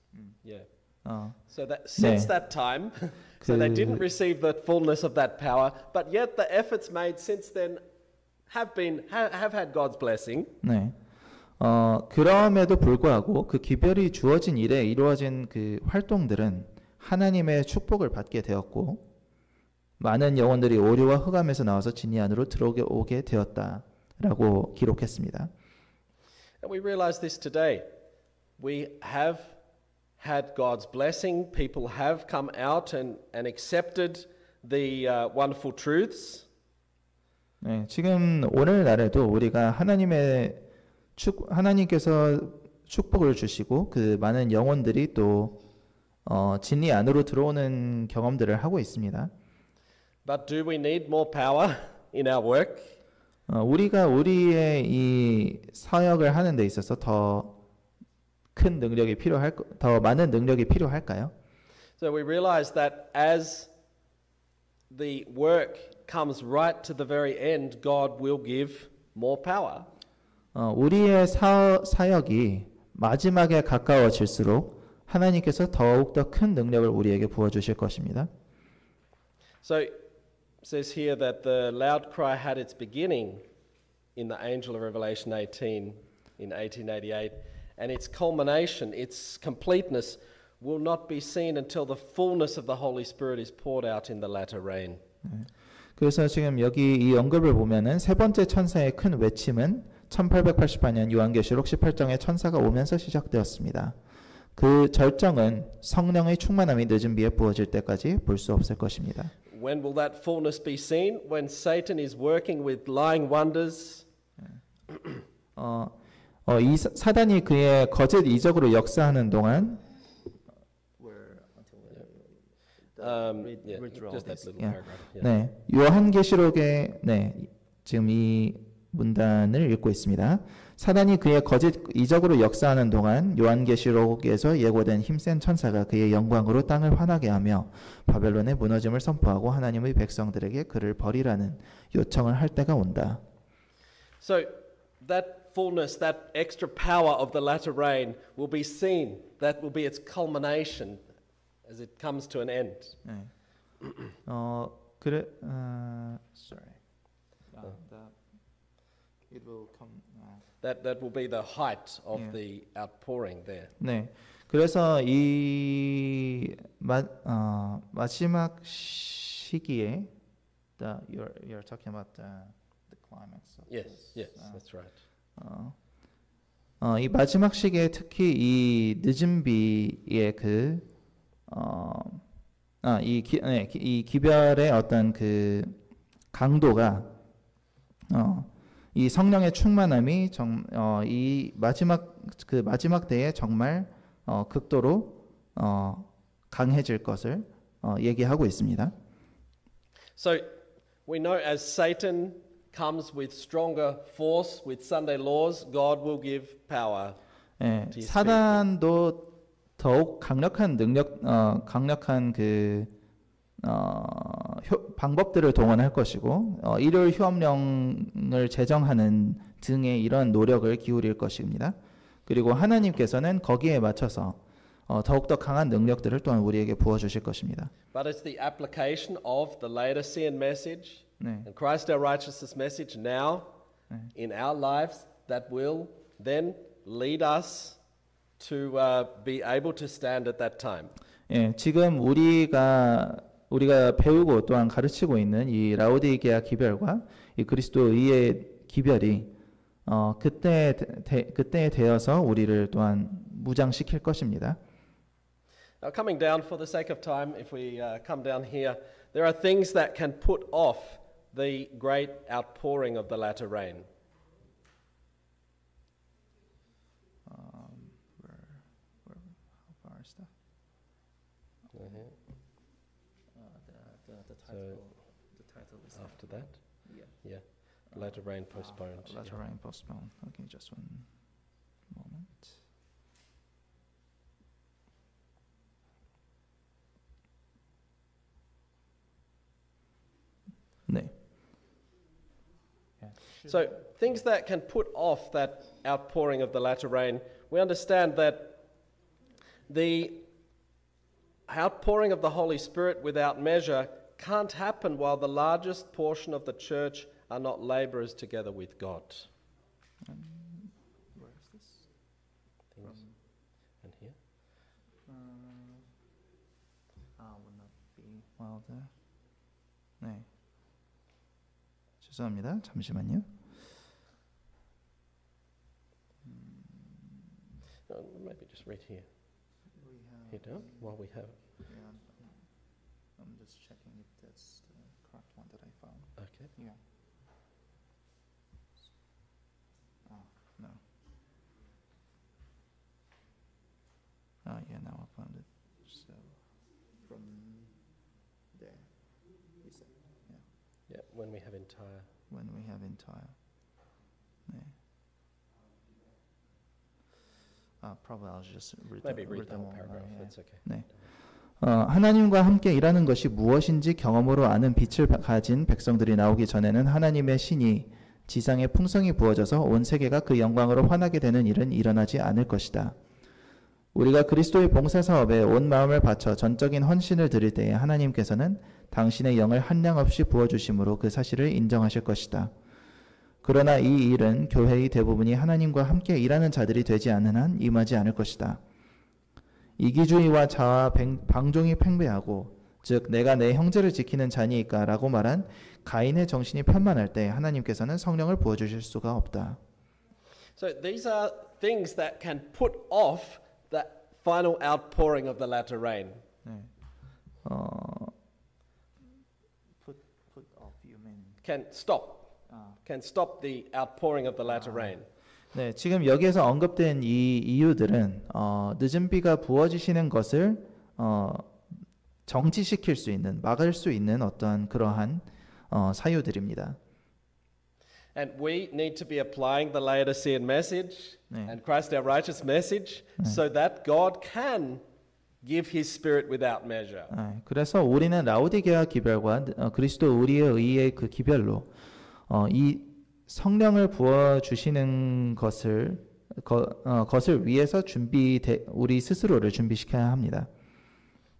Yeah. 어. So that since that time, so they didn't receive the fullness of that power, but yet the efforts made since then have had God's blessing. 네. 그럼에도 불구하고 그 기별이 주어진 일에 이루어진 그 활동들은 하나님의 축복을 받게 되었고, 많은 영혼들이 오류와 흑암에서 나와서 진리 안으로 들어오게 되었다라고 기록했습니다. And we realize this today. We have had God's blessing. People have come out and accepted the wonderful truths. 네, 지금 오늘날에도 우리가 하나님께서 축복을 주시고 그 많은 영혼들이 또 진리 안으로 들어오는 경험들을 하고 있습니다. But do we need more power in our work? 우리가 우리의 이 사역을 하는 데 있어서 더 큰 능력이 더 많은 능력이 필요할까요? So we realize that as the work comes right to the very end, God will give more power. 우리의 사역이 마지막에 가까워질수록 하나님께서 더욱 더 큰 능력을 우리에게 부어 주실 것입니다. So it says here that the loud cry had its beginning in the angel of Revelation 18 in 1888, and its culmination, its completeness, will not be seen until the fullness of the Holy Spirit is poured out in the latter rain. 그래서 지금 여기 이 언급을 보면은 세 번째 천사의 큰 외침은 1888년 요한계시록 18장의 천사가 오면서 시작되었습니다. 그 절정은 성령의 충만함이 늦은 비에 부어질 때까지 볼 수 없을 것입니다. When will that fullness be seen? When Satan is working with lying wonders. 이 사단이 그의 거짓 이적으로 역사하는 동안 Just that little Yeah. paragraph. Yeah. 네, 요한계시록의 지금 이 문단을 읽고 있습니다. 사단이 그의 거짓 이적으로 역사하는 동안 요한계시록에서 예고된 힘센 천사가 그의 영광으로 땅을 환하게 하며 바벨론의 무너짐을 선포하고 하나님의 백성들에게 그를 버리라는 요청을 할 때가 온다. So that fullness, that extra power of the latter rain will be seen. That will be its culmination as it comes to an end. 네. sorry. It will come. That will be the height of the outpouring there. 네. 그래서 이 마지막 시기에 you're talking about the climax. Yes, yes, that's right. 이 마지막 시기에 특히 이 늦은 비의 이 기별의 어떤 그 강도가 이 성령의 충만함이 이 마지막 때에 정말 극도로 강해질 것을 얘기하고 있습니다. So we know as Satan comes with stronger force with Sunday laws, God will give power. 예, 사단도 더욱 강력한 강력한 방법들을 동원할 것이고 일요일 휴업령을 제정하는 등의 이런 노력을 기울일 것입니다. 그리고 하나님께서는 거기에 맞춰서 더욱더 강한 능력들을 또한 우리에게 부어주실 것입니다. But it's the application of the Laodicean message and Christ our righteousness message now in our lives that will then lead us to be able to stand at that time. 예, 지금 우리가 배우고 또한 가르치고 있는 이 라오디게아 기별과 이 그리스도 의의 기별이 그때에 되어서 우리를 또한 무장시킬 것입니다. Now, coming down for the sake of time, if we come down here, there are things that can put off the great outpouring of the latter rain. How far is that? The title is After that, yeah. latter rain postponed. Latter rain postponed. Okay, just one moment. 네. So things that can put off that outpouring of the latter rain, we understand that the outpouring of the Holy Spirit without measure can't happen while the largest portion of the church are not laborers together with God. Where is this? Things. And here? Would not be while there. 네. 죄송합니다. 잠시만요. No, maybe just read here. Here down while we have. Yeah, I'm just checking if that's the correct one that I found. Okay. Yeah. No. Yeah, now I found it. So Yeah, when we have entire. When we have entire. 네. Probably I'll just read Maybe the, read the whole them all. paragraph. 예. That's okay. 네. 하나님과 함께 일하는 것이 무엇인지 경험으로 아는 빛을 가진 백성들이 나오기 전에는 하나님의 신이 지상에 풍성히 부어져서 온 세계가 그 영광으로 환하게 되는 일은 일어나지 않을 것이다. 우리가 그리스도의 봉사사업에 온 마음을 바쳐 전적인 헌신을 드릴 때에 하나님께서는 당신의 영을 한량없이 부어주심으로 그 사실을 인정하실 것이다. 그러나 이 일은 교회의 대부분이 하나님과 함께 일하는 자들이 되지 않는 한 임하지 않을 것이다. 이기주의와 자아 방종이 팽배하고 즉 내가 내 형제를 지키는 자니까 라고 말한 가인의 정신이 편만할 때 하나님께서는 성령을 부어주실 수가 없다. So these are things that can put off the final outpouring of the latter rain. 네. put off you mean. Can stop the outpouring of the latter rain. 네, 지금 여기에서 언급된 이 이유들은 늦은 비가 부어지시는 것을 정지시킬 수 있는, 막을 수 있는 어떠한 그러한 사유들입니다. And we need to be applying the Laodicean message and Christ our righteous message so that God can give his spirit without measure. 그래서 우리는 라오디게아 기별과 그리스도 우리의 의의 그 기별로 이 성령을 부어 주시는 것을 위해서 우리 스스로를 준비시켜야 합니다.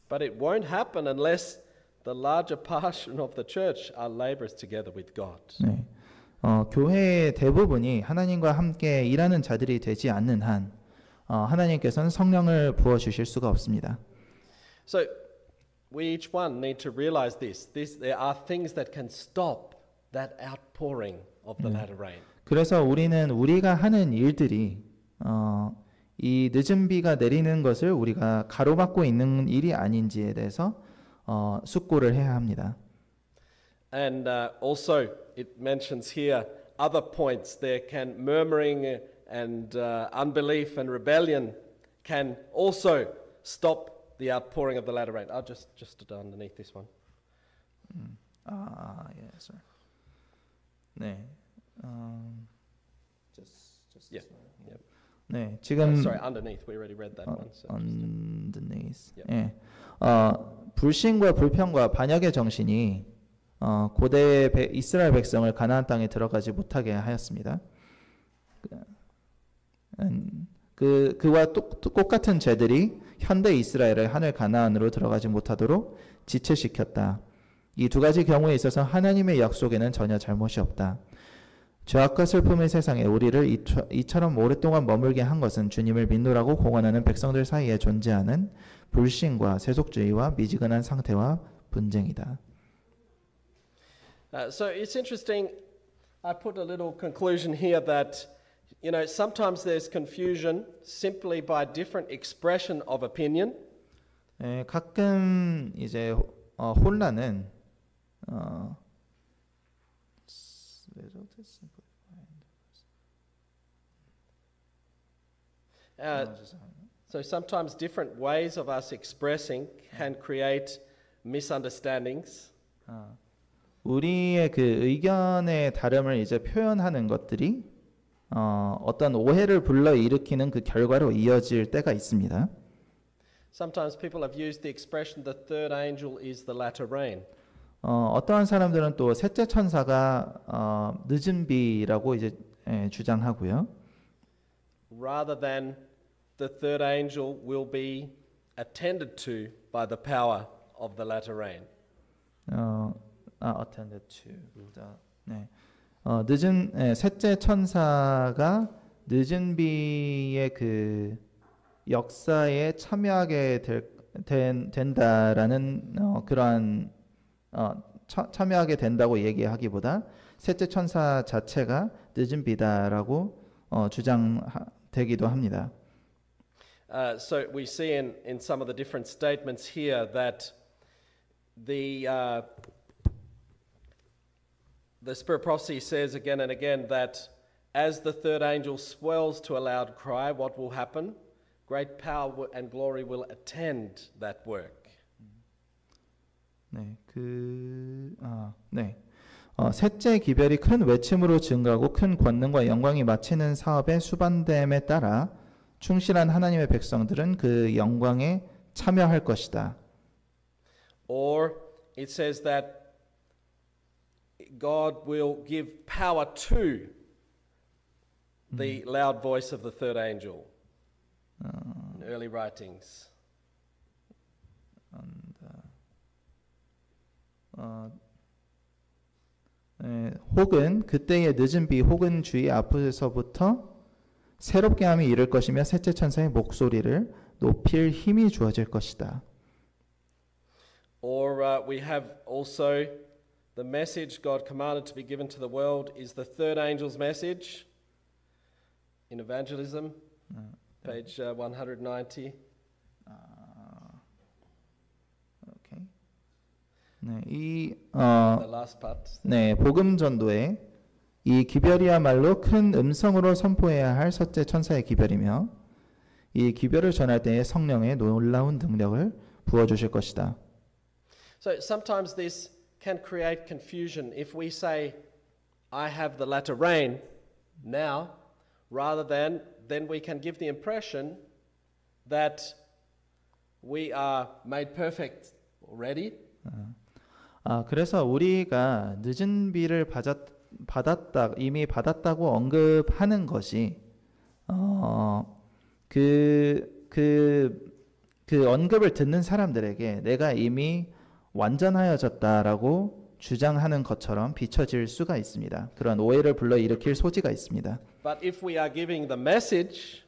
But it won't happen unless the larger portion of the church are laborers together with God. 네. 교회의 대부분이 하나님과 함께 일하는 자들이 되지 않는 한 하나님께서는 성령을 부어 주실 수가 없습니다. So we each one need to realize this. There are things that can stop that outpouring of the latter rain. 그래서 우리가 하는 일들이 이 늦은 비가 내리는 것을 우리가 가로막고 있는 일이 아닌지에 대해서 숙고를 해야 합니다. And also it mentions here other points. There can murmuring and unbelief and rebellion can also stop the outpouring of the latter rain. I'll just underneath this one. 예, sorry. 네. Yeah. Yep. 네, 지금 Sorry, underneath. We already read that one. So underneath. Yep. 예. 불신과 불평과 반역의 정신이 고대의 이스라엘 백성을 가나안 땅에 들어가지 못하게 하였습니다. 그와 똑같은 죄들이 현대 이스라엘을 하늘 가나안으로 들어가지 못하도록 지체시켰다. 이 두 가지 경우에 있어서 하나님의 약속에는 전혀 잘못이 없다. 죄악과 슬픔의 세상에 우리를 이처럼 오랫동안 머물게 한 것은 주님을 믿노라고 공언하는 백성들 사이에 존재하는 불신과 세속주의와 미지근한 상태와 분쟁이다. So it's interesting. I put a little conclusion here that, sometimes there's confusion simply by different expression of opinion. 가끔 이제 혼란은 So sometimes different ways of us expressing can create misunderstandings. 우리의 그 의견의 다름을 이제 표현하는 것들이 어떤 오해를 불러일으키는 그 결과로 이어질 때가 있습니다. Sometimes people have used the expression the third angel is the latter rain. 어떠한 사람들은 또 셋째 천사가 늦은 비라고 이제 주장하고요. Rather than the third angel will be attended to by the power of the latter rain. Attended to. 네. 셋째 천사가 늦은 비의 그 역사에 참여하게 된다라는 그러한 참여하게 된다고 얘기하기보다 셋째 천사 자체가 늦은 비다라고 주장되기도 합니다. So we see in some of the different statements here that the Spirit of Prophecy says again and again that as the third angel swells to a loud cry, what will happen? Great power and glory will attend that work. 네, 네. 셋째 기별이 큰 외침으로 증가하고 큰 권능과 영광이 마치는 사업의 수반됨에 따라 충실한 하나님의 백성들은 그 영광에 참여할 것이다. Or it says that God will give power to the loud voice of the third angel in early writings. 혹은 그때의 늦은 비 혹은 주의 앞에서부터 새롭게 함이 이를 것이며 셋째 천사의 목소리를 높일 힘이 주어질 것이다. Or we have also the message God commanded to be given to the world is the third angel's message in evangelism, page 190. 오케이. 네, The last part. 네, 복음 전도에 이 기별이야말로 큰 음성으로 선포해야 할 첫째 천사의 기별이며 이 기별을 전할 때에 성령의 놀라운 능력을 부어 주실 것이다. So sometimes this can create confusion if we say, I have the latter rain now, rather than then we can give the impression that we are made perfect already. 그래서 우리가 늦은 비를 이미 받았다고 언급하는 것이 그 언급을 듣는 사람들에게 내가 이미 완전하여졌다라고 주장하는 것처럼 비춰질 수가 있습니다. 그런 오해를 불러일으킬 소지가 있습니다. But if we are giving the message,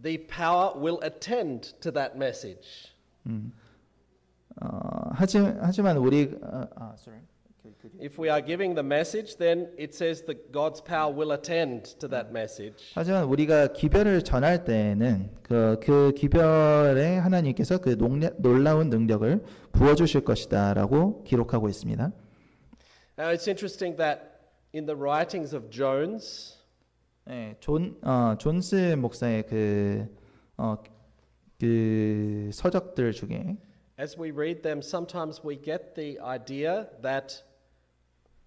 the power will attend to that message. 하지만 우리 sorry. If we are giving the message, then it says that God's power will attend to that message. 하지만 우리가 기별을 전할 때에는 그 기별에 하나님께서 그 놀라운 능력을 부어 주실 것이다라고 기록하고 있습니다. Now it's interesting that in the writings of Jones, 네, 존스 목사의 그 서적들 중에 as we read them, sometimes we get the idea that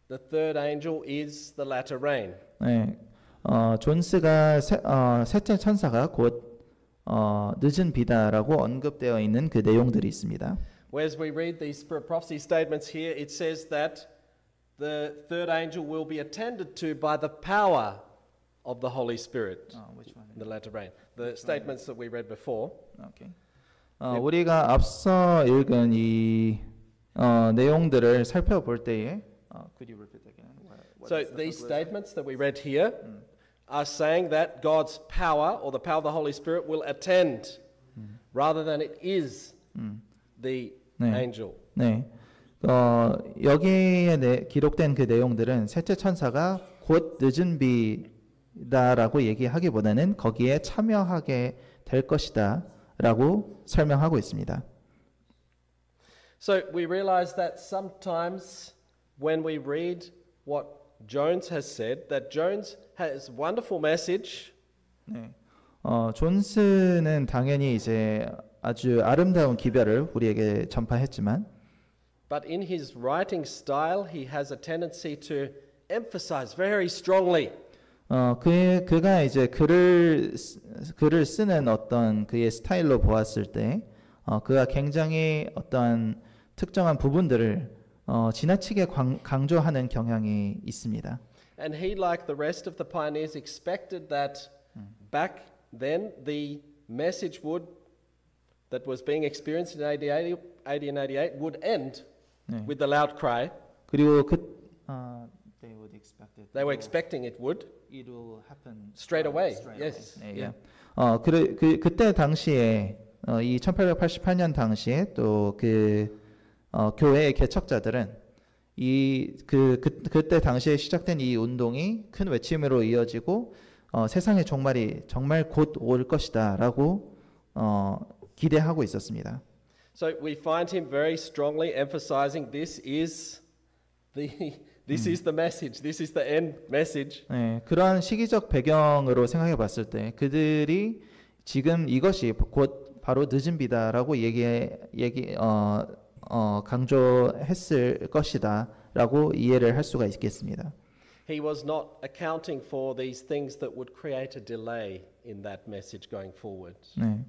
the third angel is the latter rain. 네, 존스가 셋째 천사가 곧 늦은 비다라고 언급되어 있는 그 내용들이 있습니다. Whereas we read these spirit prophecy statements here, it says that the third angel will be attended to by the power of the Holy Spirit. Which one? The latter rain. The statements that we read before. Okay. 우리가 앞서 읽은 이 내용들을 살펴볼 때에 could you repeat again? So these statements that we read here are saying that God's power or the power of the Holy Spirit will attend rather than it is the angel. 네. 여기에 기록된 그 내용들은 셋째 천사가 곧 늦은 비다라고 얘기하기보다는 거기에 참여하게 될 것이다라고 설명하고 있습니다. So we realize that sometimes when we read what Jones has said, that Jones has wonderful message. 네. 존스는 당연히 이제 아주 아름다운 기별을 우리에게 전파했지만 But in his writing style, he has a tendency to emphasize very strongly. 그가 이제 글을 쓰는 어떤 그의 스타일로 보았을 때, 그가 굉장히 어떤 특정한 부분들을 지나치게 강조하는 경향이 있습니다. And he, like the rest of the pioneers, expected that back then the message that was being experienced in AD and 88 would end with the loud cry. 그리고 They were expecting it would. It will happen straight away. Yes. 네, 그때 당시에 이 1888년 당시에 또 교회의 개척자들은 그때 당시에 시작된 이 운동이 큰 외침으로 이어지고 세상의 종말이 정말 곧 올 것이다라고 기대하고 있었습니다. So we find him very strongly emphasizing this is the message. This is the end message. 네, 그러한 시기적 배경으로 생각해 봤을 때 그들이 지금 이것이 곧 바로 늦은 비다라고 강조했을 것이다라고 이해를 할 수가 있겠습니다. He was not accounting for these things that would create a delay in that message going forward. 네.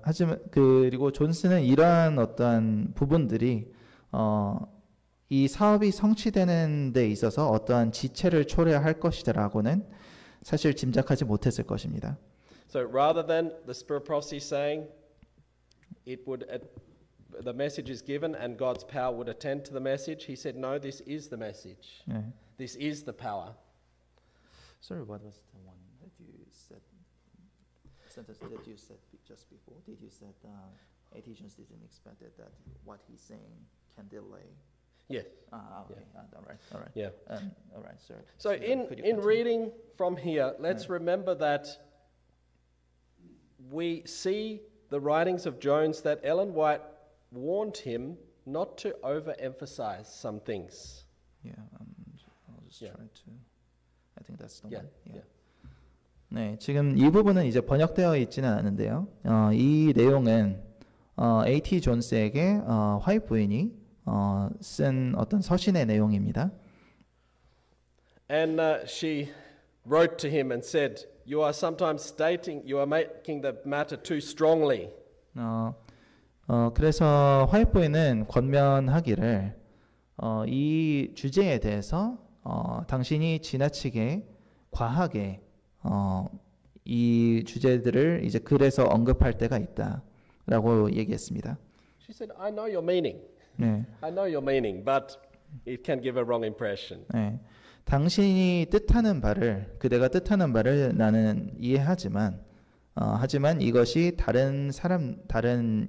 하지만 그리고 존스는 이러한 어떠한 부분들이 이 사업이 성취되는 데 있어서 어떠한 지체를 초래할 것이다라고는 사실 짐작하지 못했을 것입니다. So rather than the Spirit of Prophecy saying it would the message is given and God's power would attend to the message, he said, no, this is the message. 네. This is the power. Sorry, what was the one that you said? Sentence that you said just before. Did you said A.T. Jones didn't expect that what he's saying can delay? Yes. Okay. All right. Yeah. All right, sir. So in reading from here, let's remember that we see the writings of Jones that Ellen White warned him not to overemphasize some things. Yeah, I'll just Yeah. try to. I think that's the Yeah. one. Yeah. 네, 지금 이 부분은 이제 번역되어 있지는 않은데요. 이 내용은 A.T. 존스에게 화이트 부인이 쓴 어떤 서신의 내용입니다. And she wrote to him and said, "You are sometimes you are making the matter too strongly." 그래서 화이트 부인은 권면하기를 이 주제에 대해서 당신이 지나치게 과하게 이 주제들을 이제 글에서 언급할 때가 있다라고 얘기했습니다. She said, "I know your meaning. 네, I know your meaning, but it can give a wrong impression." 네. 당신이 뜻하는 바를 그대가 뜻하는 바를 나는 이해하지만 하지만 이것이 다른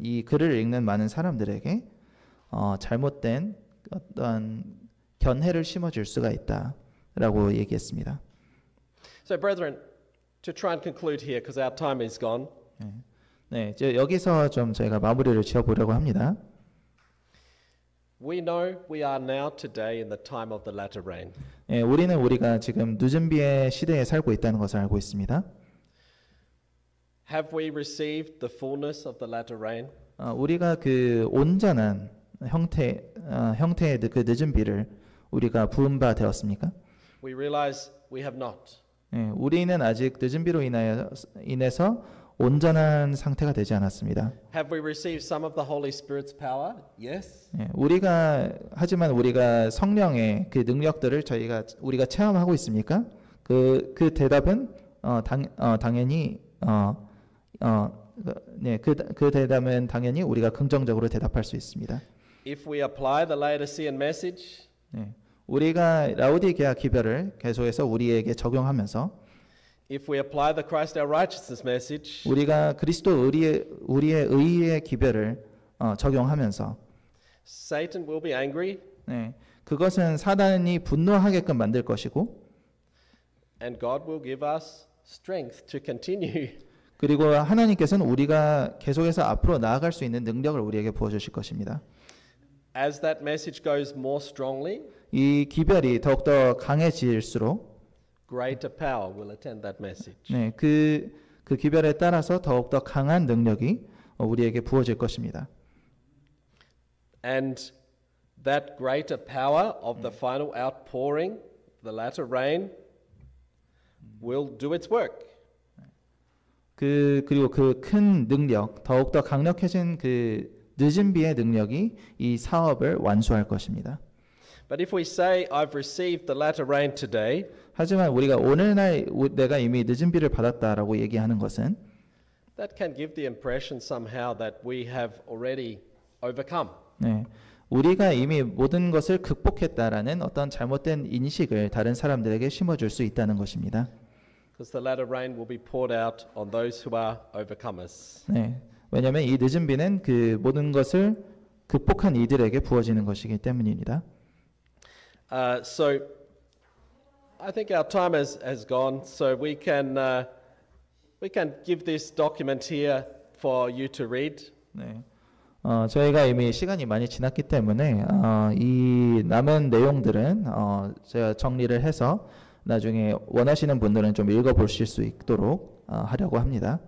이 글을 읽는 많은 사람들에게 잘못된 어떤 견해를 심어줄 수가 있다라고 얘기했습니다. So, brethren, to try and conclude here, because our time is gone. 네, 이제 여기서 좀 저희가 마무리를 지어보려고 합니다. We know we are now today in the time of the latter rain. 예, 우리가 지금 늦은 비의 시대에 살고 있다는 것을 알고 있습니다. Have we received the fullness of the latter rain? 우리가 그 온전한 형태의 그 늦은 비를 우리가 부은 바 되었습니까? We realize we have not. 예, 우리는 아직 늦은 비로 인해서 온전한 상태가 되지 않았습니다. Have we received some of the Holy Spirit's power? Yes. 예, 하지만 우리가 성령의 그 능력들을 우리가 체험하고 있습니까? 그 대답은 당연히 그 대답은 당연히 우리가 긍정적으로 대답할 수 있습니다. If we apply the Laodicean message, 네, 우리가 라오디게아 기별을 계속해서 우리에게 적용하면서 if we apply the Christ our righteousness message, 우리가 그리스도 우리의 의의 기별을 적용하면서 Satan will be angry, 네, 그것은 사단이 분노하게끔 만들 것이고 and God will give us strength to continue. 그리고 하나님께서는 우리가 계속해서 앞으로 나아갈 수 있는 능력을 우리에게 부어주실 것입니다. As that message goes more strongly, 이 기별이 더욱더 강해질수록 greater power will attend that message. 네, 그 기별에 따라서 더욱더 강한 능력이 우리에게 부어질 것입니다. And that greater power of the final outpouring, the latter rain, will do its work. 그리고 그 큰 능력, 더욱더 강력해진 그 늦은 비의 능력이 이 사업을 완수할 것입니다. But if we say, I've received the latter rain today, 하지만 우리가 오늘날 내가 이미 늦은 비를 받았다라고 얘기하는 것은 that can give the impression somehow that we have already overcome. 네, 우리가 이미 모든 것을 극복했다라는 어떤 잘못된 인식을 다른 사람들에게 심어줄 수 있다는 것입니다. Because the latter rain will be poured out on those who are overcomers. 네, 왜냐하면 이 늦은 비는 그 모든 것을 극복한 이들에게 부어지는 것이기 때문입니다. So I think our time has gone, so we can give this document here for you to read. 네, 저희가 이미 시간이 많이 지났기 때문에 이 남은 내용들은 제가 정리를 해서 나중에 원하시는 분들은 좀 읽어보실 수 있도록 하려고 합니다.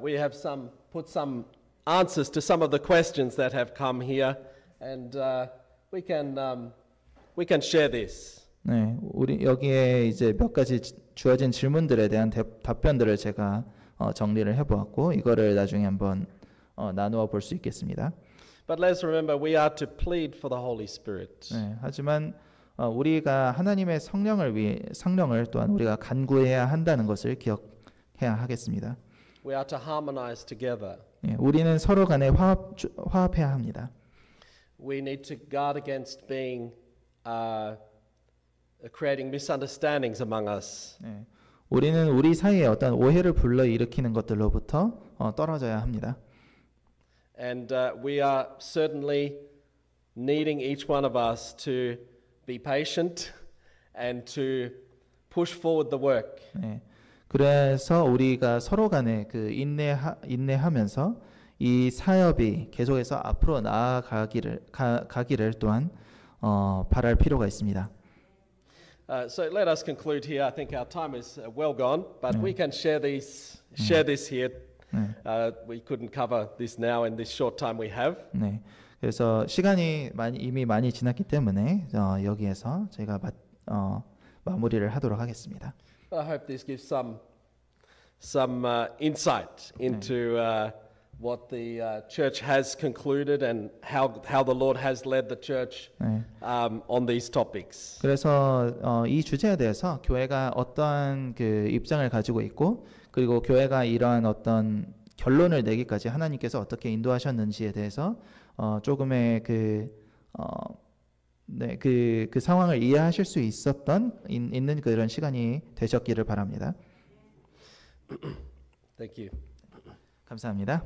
We have put some answers to some of the questions that have come here, and we can share this. 네, 우리 여기에 이제 몇 가지 주어진 질문들에 대한 답변들을 제가 정리를 해보았고 이거를 나중에 한번 나누어 볼 수 있겠습니다. But let's remember, we are to plead for the Holy Spirit. 네, 하지만 우리가 하나님의 성령을 또한 우리가 간구해야 한다는 것을 기억해야 하겠습니다. We are to harmonize together. 네, 우리는 서로 간에 화합해야 합니다. We need to guard against being creating misunderstandings among us. 네, 우리는 우리 사이에 어떤 오해를 불러일으키는 것들로부터 떨어져야 합니다. And we are certainly needing each one of us to be patient and to push forward the work. 네, 그래서 우리가 서로 간에 그 인내하면서 이 사역이 계속해서 앞으로 가기를 또한 바랄 필요가 있습니다. So let us conclude here. I think our time is well gone, but we can share this here. We couldn't cover this now in this short time we have. 네, 그래서 시간이 이미 많이 지났기 때문에 여기에서 제가 마무리를 하도록 하겠습니다. I hope this gives some insight into what the church has concluded and how the Lord has led the church on these topics. 그래서 이 주제에 대해서 교회가 어떠한 그 입장을 가지고 있고 그리고 교회가 이러한 어떤 결론을 내기까지 하나님께서 어떻게 인도하셨는지에 대해서 조금의 그 상황을 이해하실 수 있는 그런 시간이 되셨기를 바랍니다. Thank you. 감사합니다.